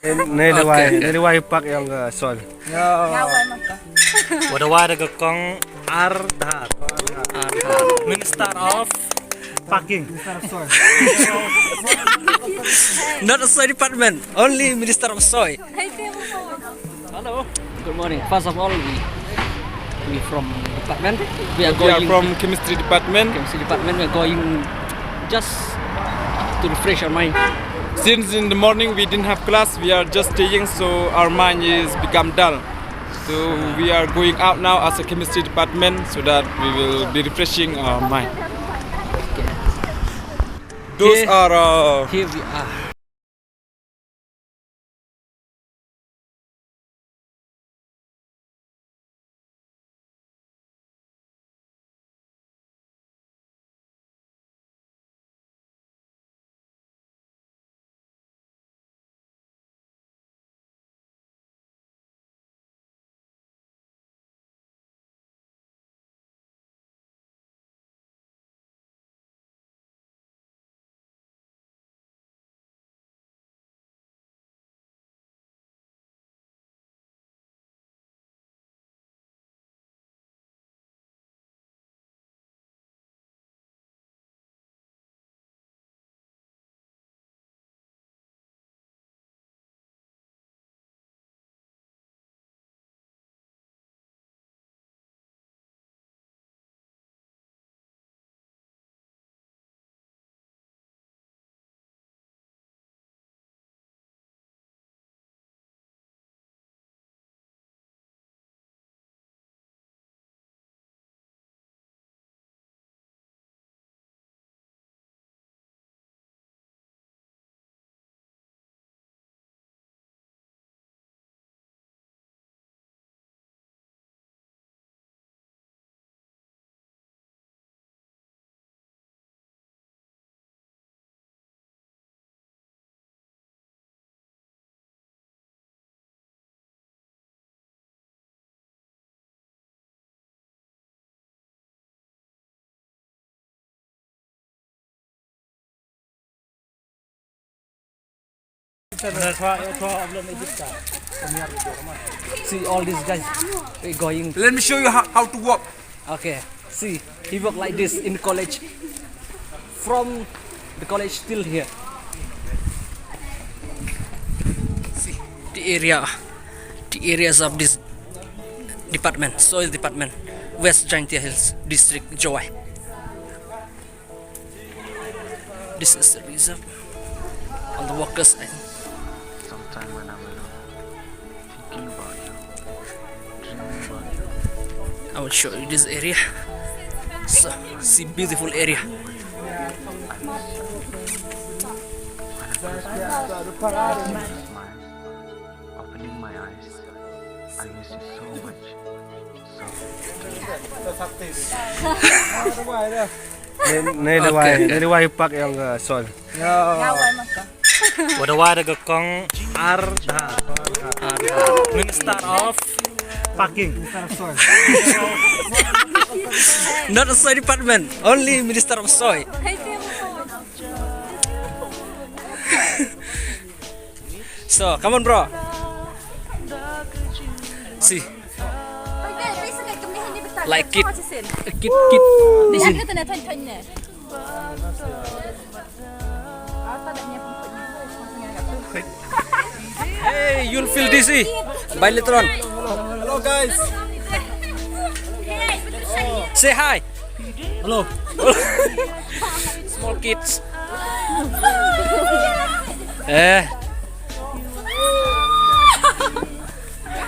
Nede wai pak yang ke sol. Wada wada ke kong Ardat. Minister of Parking. Not a soy department, only Minister of Soy. Hello. Good morning. First of all, we from department. We are from chemistry department. We are going just to refresh our mind. Since in the morning we didn't have class, we are just staying, so our mind is become dull. So we are going out now as a chemistry department so that we will be refreshing our mind. Those Here- are Here we are. See all these guys. We going. Let me show you how to walk. Okay. See, he work like this in college. From the college till here. See the areas of this department, soil department, West Jaintia Hills District, Joy. This is the reserve on the workers end. Sometime when I'm alone, thinking about you, dreaming about you, I will show you this area. So, see beautiful area. smile, opening my eyes, I miss you so much. Nede wai pak yang ke sol. Wada wada ke kong Ardat. Minister of Parking. Not a soy department, only Minister of Soy. So, come on, bro. See, like kid. Đi Listen. cái tên này thanh nè. Hey, you'll feel dizzy. Bye later on. Hello guys. Say hi. Hello. Small kids.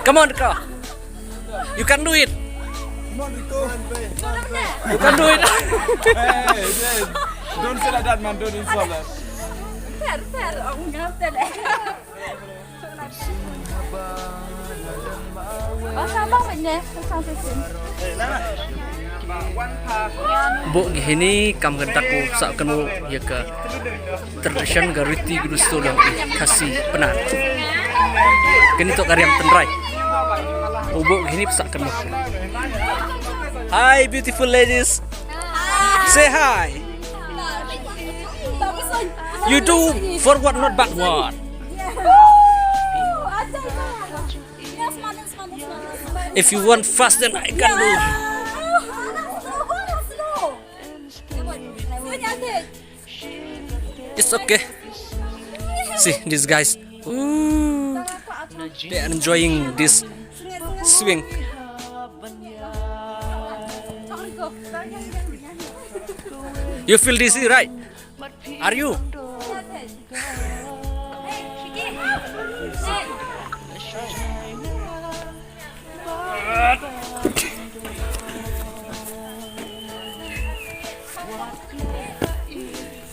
Come on, Kro. You can do it. You can do it. Hey, don't say like that, man. Don't insult us. Ông ngáp tên này. Sao bác mình nè? Sao thế xin? Bu gini kam gentaku sak kenu ya ke tradition gariti gusto lang kasih penan. Kini to karyam tenrai. Bu gini sak kenu. Hi, beautiful ladies. Say hi. You do forward, not backward. If you want fast, then I can do. It's okay. See these guys. Ooh, they are enjoying this swing. You feel dizzy, right? Are you?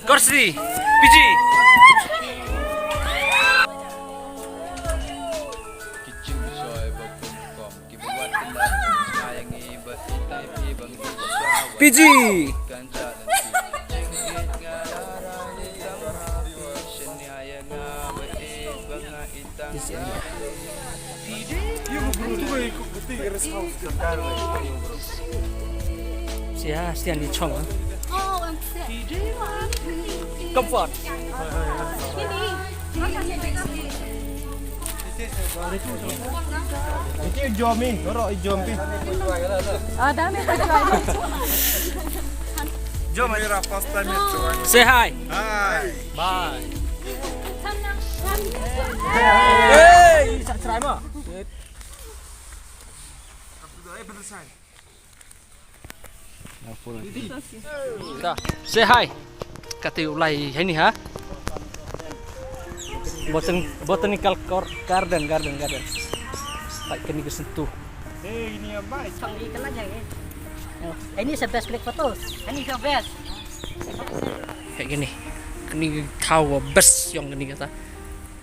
Kursi, PG. PG. Siya, siya di chong. Comfort. Ini jomi, orang jompi. Dami pa join. Jom aja first time join. Say hi. Hi. Bye. Hey, sak cerai mah. Dah. Say hi. Kata ulai ini ha. Botanical garden. Tak kena kesentuh. Ini apa? Ini the best click photos. Ini the best. Kayak gini. Kena tahu best yang kena kata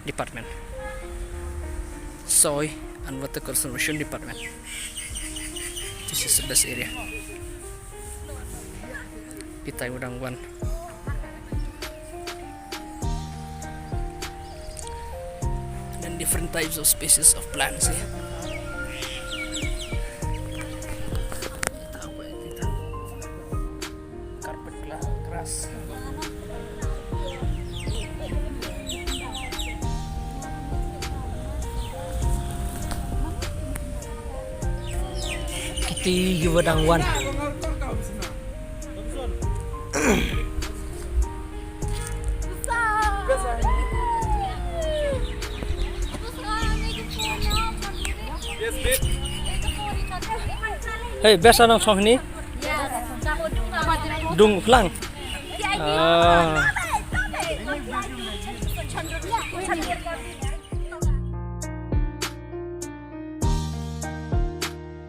department. Soil and Water Conservation Department. This is the best area. Kita udang one. And different types of species of plants. Carpet grass. Kita udang one. Hey, biasa nang song ni? Dung lang.